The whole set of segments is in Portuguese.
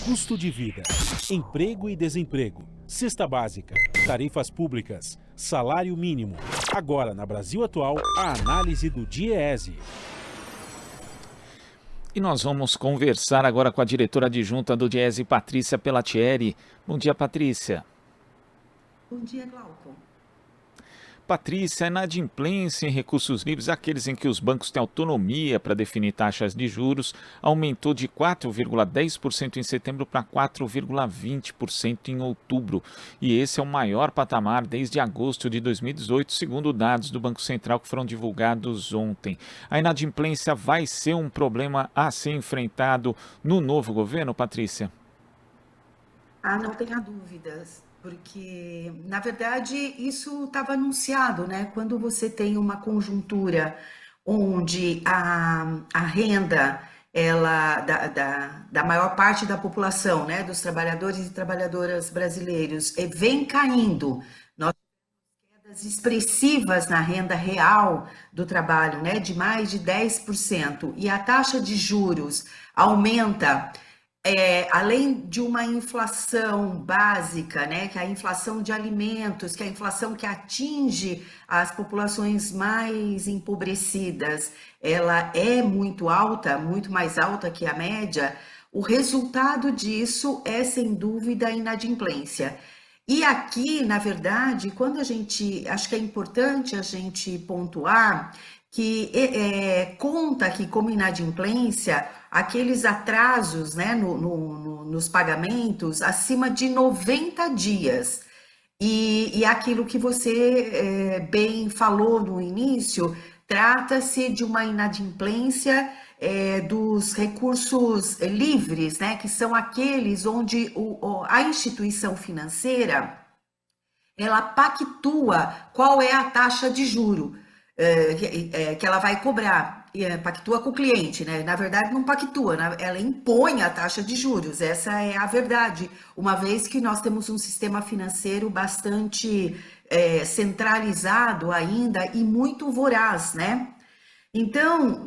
custo de vida, emprego e desemprego, cesta básica, tarifas públicas, salário mínimo. Agora, na Brasil Atual, a análise do DIEESE. E nós vamos conversar agora com a diretora adjunta do DIEESE, Patrícia Pellatieri. Bom dia, Patrícia. Bom dia, Glauco. Patrícia, a inadimplência em recursos livres, aqueles em que os bancos têm autonomia para definir taxas de juros, aumentou de 4,10% em setembro para 4,20% em outubro. E esse é o maior patamar desde agosto de 2018, segundo dados do Banco Central que foram divulgados ontem. A inadimplência vai ser um problema a ser enfrentado no novo governo, Patrícia? Não tenha dúvidas, porque, na verdade, isso estava anunciado, né? Quando você tem uma conjuntura onde a renda da maior parte da população, né, dos trabalhadores e trabalhadoras brasileiros, vem caindo, nós temos quedas expressivas na renda real do trabalho, né, de mais de 10%, e a taxa de juros aumenta. Além de uma inflação básica, né, que é a inflação de alimentos, que é a inflação que atinge as populações mais empobrecidas, ela é muito alta, muito mais alta que a média. O resultado disso é, sem dúvida, a inadimplência. E aqui, na verdade, acho que é importante a gente pontuar que conta aqui como inadimplência aqueles atrasos, né, nos pagamentos acima de 90 dias. E aquilo que você bem falou no início, trata-se de uma inadimplência dos recursos livres, né, que são aqueles onde a instituição financeira ela pactua qual é a taxa de juro que ela vai cobrar, pactua com o cliente, né? Na verdade, não pactua, ela impõe a taxa de juros, essa é a verdade, uma vez que nós temos um sistema financeiro bastante centralizado ainda e muito voraz, né? Então,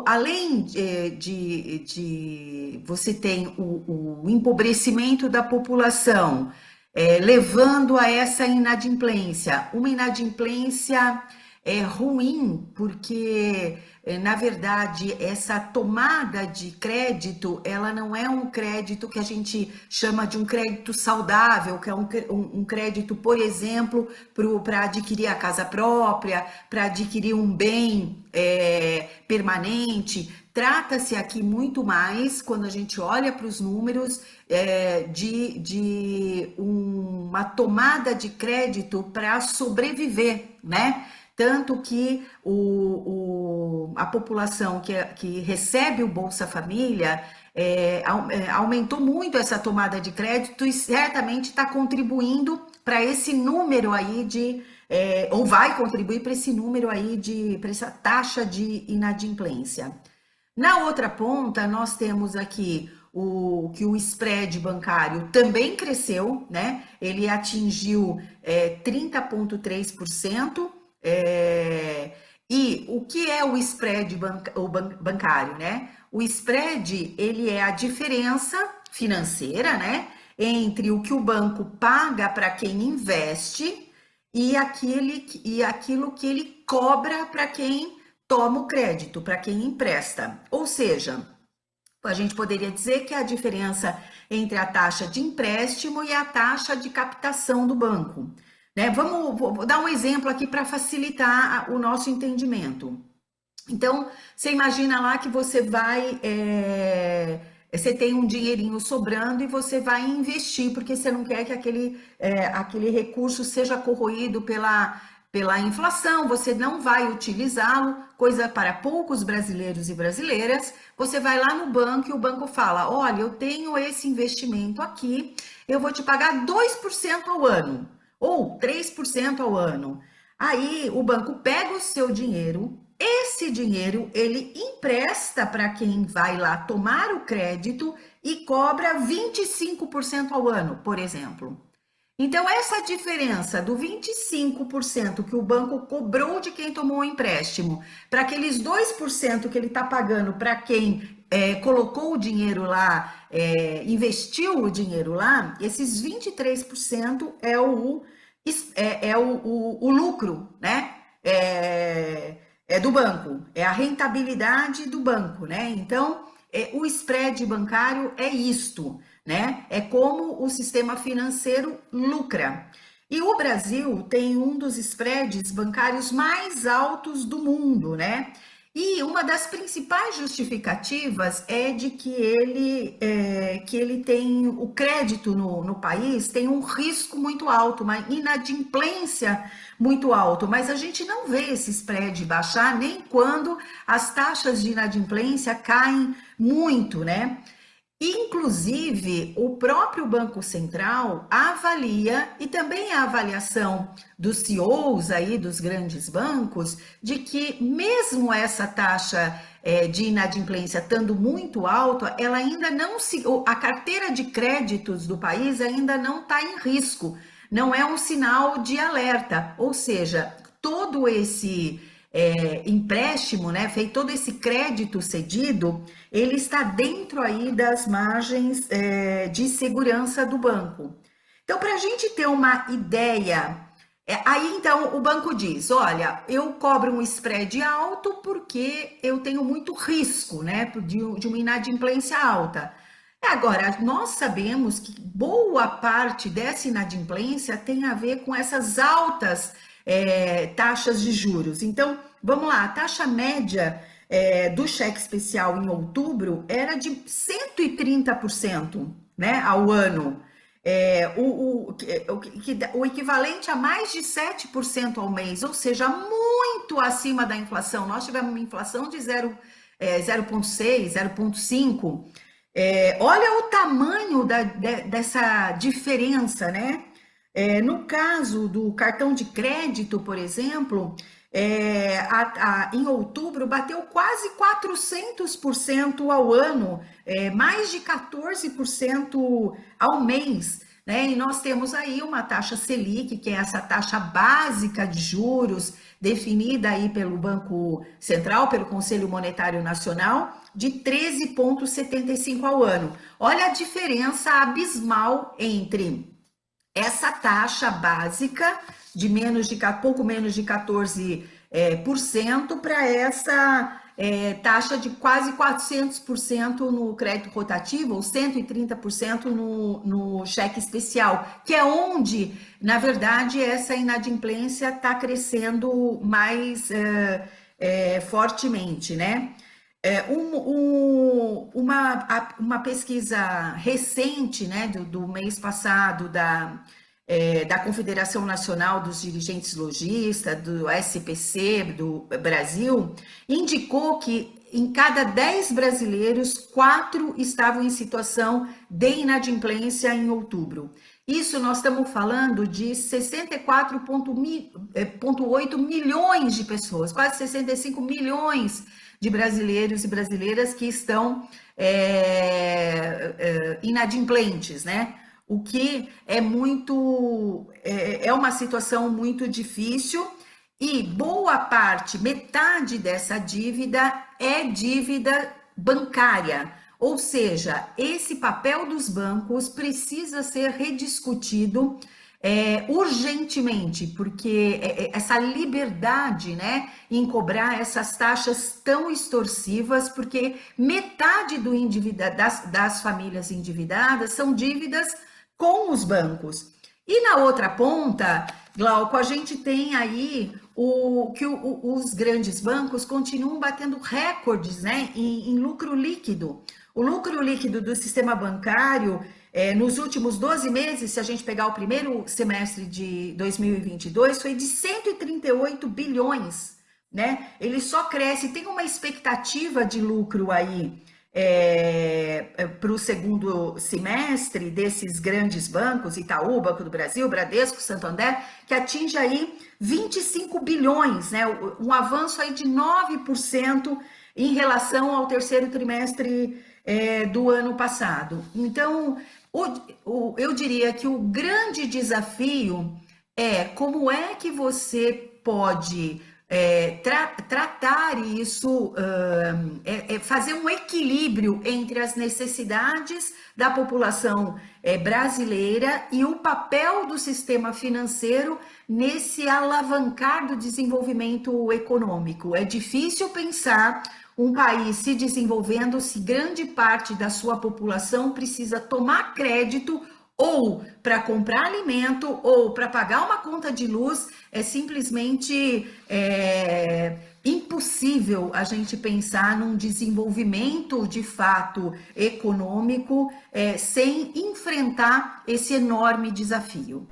além de você tem o empobrecimento da população, levando a essa inadimplência, uma inadimplência ruim, porque, na verdade, essa tomada de crédito, ela não é um crédito que a gente chama de um crédito saudável, que é um crédito, por exemplo, para adquirir a casa própria, para adquirir um bem permanente. Trata-se aqui muito mais, quando a gente olha para os números, de uma tomada de crédito para sobreviver, né? Tanto que a população que recebe o Bolsa Família aumentou muito essa tomada de crédito e certamente está contribuindo para esse número aí ou vai contribuir para esse número aí para essa taxa de inadimplência. Na outra ponta, nós temos aqui que o spread bancário também cresceu, né? Ele atingiu 30,3%. E o que é o spread bancário, né? O spread, ele é a diferença financeira, né, entre o que o banco paga para quem investe e aquilo que ele cobra para quem toma o crédito, para quem empresta. Ou seja, a gente poderia dizer que é a diferença entre a taxa de empréstimo e a taxa de captação do banco. Né? Vou dar um exemplo aqui para facilitar o nosso entendimento. Então, você imagina lá que você tem um dinheirinho sobrando e você vai investir, porque você não quer que aquele recurso seja corroído pela inflação, você não vai utilizá-lo, coisa para poucos brasileiros e brasileiras. Você vai lá no banco e o banco fala: olha, eu tenho esse investimento aqui, eu vou te pagar 2% ao ano, ou 3% ao ano. Aí o banco pega o seu dinheiro, esse dinheiro ele empresta para quem vai lá tomar o crédito e cobra 25% ao ano, por exemplo. Então, essa diferença do 25% que o banco cobrou de quem tomou o empréstimo para aqueles 2% que ele está pagando para quem colocou o dinheiro lá, investiu o dinheiro lá, esses 23% o lucro, né? Do banco, é a rentabilidade do banco, né? Então, o spread bancário é isto, né? É como o sistema financeiro lucra. E o Brasil tem um dos spreads bancários mais altos do mundo, né? E uma das principais justificativas é de que ele tem o crédito no país tem um risco muito alto, uma inadimplência muito alto, mas a gente não vê esse spread baixar nem quando as taxas de inadimplência caem muito, né? Inclusive, o próprio Banco Central avalia, e também a avaliação dos CEOs aí dos grandes bancos, de que mesmo essa taxa de inadimplência estando muito alta, ela ainda não a carteira de créditos do país ainda não está em risco, não é um sinal de alerta, ou seja, todo esse empréstimo, né, feito todo esse crédito cedido, ele está dentro aí das margens de segurança do banco. Então, para a gente ter uma ideia, aí então o banco diz, olha, eu cobro um spread alto porque eu tenho muito risco, né, de uma inadimplência alta. Agora, nós sabemos que boa parte dessa inadimplência tem a ver com essas altas taxas de juros. Então, vamos lá, a taxa média do cheque especial em outubro era de 130%, né, ao ano. O equivalente a mais de 7% ao mês, ou seja, muito acima da inflação. Nós tivemos uma inflação de 0,6, 0,5%. Olha o tamanho dessa diferença, né? No caso do cartão de crédito, por exemplo, em outubro bateu quase 400% ao ano, mais de 14% ao mês, né? E nós temos aí uma taxa Selic, que é essa taxa básica de juros, definida aí pelo Banco Central, pelo Conselho Monetário Nacional, de 13,75% ao ano. Olha a diferença abismal entre essa taxa básica de pouco menos de 14% para essa taxa de quase 400% no crédito rotativo, ou 130% no cheque especial, que é onde, na verdade, essa inadimplência está crescendo mais fortemente, né? Uma pesquisa recente, né, do mês passado da Confederação Nacional dos Dirigentes Lojistas, do SPC do Brasil, indicou que em cada 10 brasileiros, 4 estavam em situação de inadimplência em outubro. Isso nós estamos falando de 64,8 milhões de pessoas, quase 65 milhões de brasileiros e brasileiras que estão inadimplentes, né? O que é uma situação muito difícil e boa parte, metade dessa dívida é dívida bancária. Ou seja, esse papel dos bancos precisa ser rediscutido urgentemente, porque essa liberdade, né, em cobrar essas taxas tão extorsivas, porque metade das famílias endividadas são dívidas com os bancos. E na outra ponta, Glauco, a gente tem aí os grandes bancos continuam batendo recordes, né, em lucro líquido. O lucro líquido do sistema bancário, nos últimos 12 meses, se a gente pegar o primeiro semestre de 2022, foi de 138 bilhões, né? Ele só cresce, tem uma expectativa de lucro aí para o segundo semestre desses grandes bancos, Itaú, Banco do Brasil, Bradesco, Santander, que atinge aí 25 bilhões, né? Um avanço aí de 9% em relação ao terceiro trimestre do ano passado. Então, eu diria que o grande desafio é como é que você pode tratar isso, fazer um equilíbrio entre as necessidades da população brasileira e o papel do sistema financeiro nesse alavancar do desenvolvimento econômico. É difícil pensar um país se desenvolvendo se grande parte da sua população precisa tomar crédito ou para comprar alimento ou para pagar uma conta de luz. É simplesmente impossível a gente pensar num desenvolvimento de fato econômico sem enfrentar esse enorme desafio.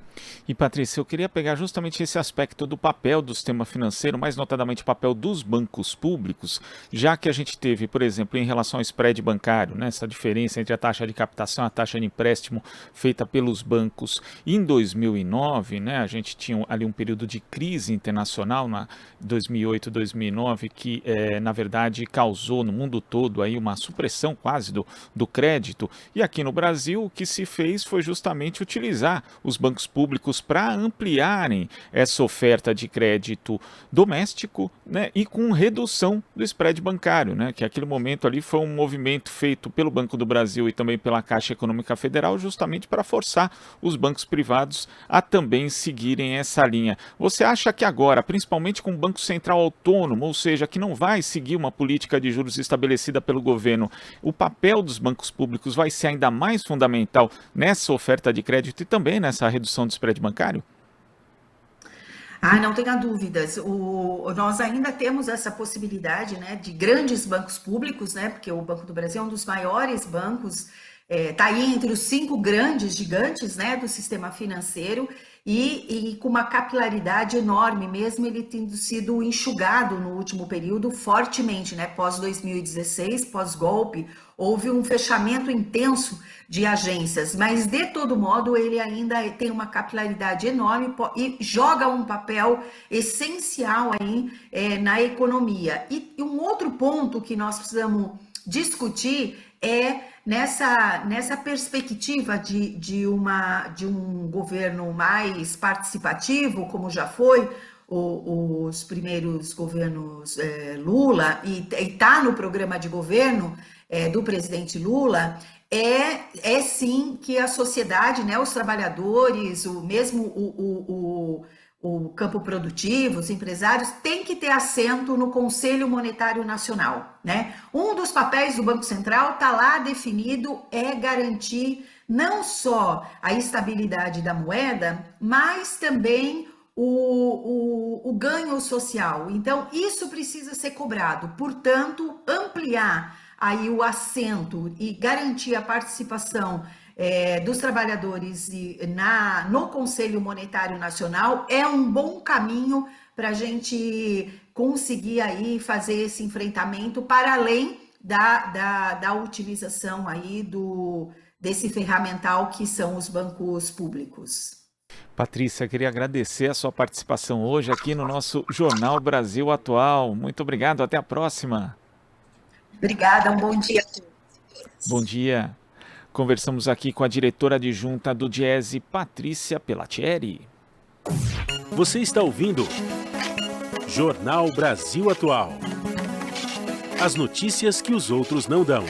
E Patrícia, eu queria pegar justamente esse aspecto do papel do sistema financeiro, mais notadamente o papel dos bancos públicos, já que a gente teve, por exemplo, em relação ao spread bancário, né, essa diferença entre a taxa de captação e a taxa de empréstimo feita pelos bancos. Em 2009, né, a gente tinha ali um período de crise internacional, na 2008, 2009, que na verdade causou no mundo todo aí uma supressão quase do crédito. E aqui no Brasil o que se fez foi justamente utilizar os bancos públicos para ampliarem essa oferta de crédito doméstico, né, e com redução do spread bancário, né, que aquele momento ali foi um movimento feito pelo Banco do Brasil e também pela Caixa Econômica Federal, justamente para forçar os bancos privados a também seguirem essa linha. Você acha que agora, principalmente com o Banco Central autônomo, ou seja, que não vai seguir uma política de juros estabelecida pelo governo, o papel dos bancos públicos vai ser ainda mais fundamental nessa oferta de crédito e também nessa redução do spread bancário? Não tenha dúvidas. Nós ainda temos essa possibilidade, né, de grandes bancos públicos, né, porque o Banco do Brasil é um dos maiores bancos, está aí entre os 5 grandes gigantes, né, do sistema financeiro e com uma capilaridade enorme, mesmo ele tendo sido enxugado no último período fortemente, né, pós-2016, pós-golpe, houve um fechamento intenso de agências, mas de todo modo ele ainda tem uma capilaridade enorme e joga um papel essencial aí na economia. E um outro ponto que nós precisamos discutir é nessa perspectiva de um governo mais participativo, como já foi os primeiros governos Lula, e está no programa de governo do presidente Lula, é sim que a sociedade, né, os trabalhadores, o campo produtivo, os empresários, têm que ter assento no Conselho Monetário Nacional, né? Um dos papéis do Banco Central está lá definido, é garantir não só a estabilidade da moeda, mas também o ganho social. Então, isso precisa ser cobrado. Portanto, ampliar aí o assento e garantir a participação dos trabalhadores no Conselho Monetário Nacional é um bom caminho para a gente conseguir aí fazer esse enfrentamento para além da utilização aí desse ferramental que são os bancos públicos. Patrícia, queria agradecer a sua participação hoje aqui no nosso Jornal Brasil Atual. Muito obrigado, até a próxima. Obrigada, um bom dia a todos. Bom dia. Conversamos aqui com a diretora adjunta do Diese, Patrícia Pelatieri. Você está ouvindo Jornal Brasil Atual. As notícias que os outros não dão.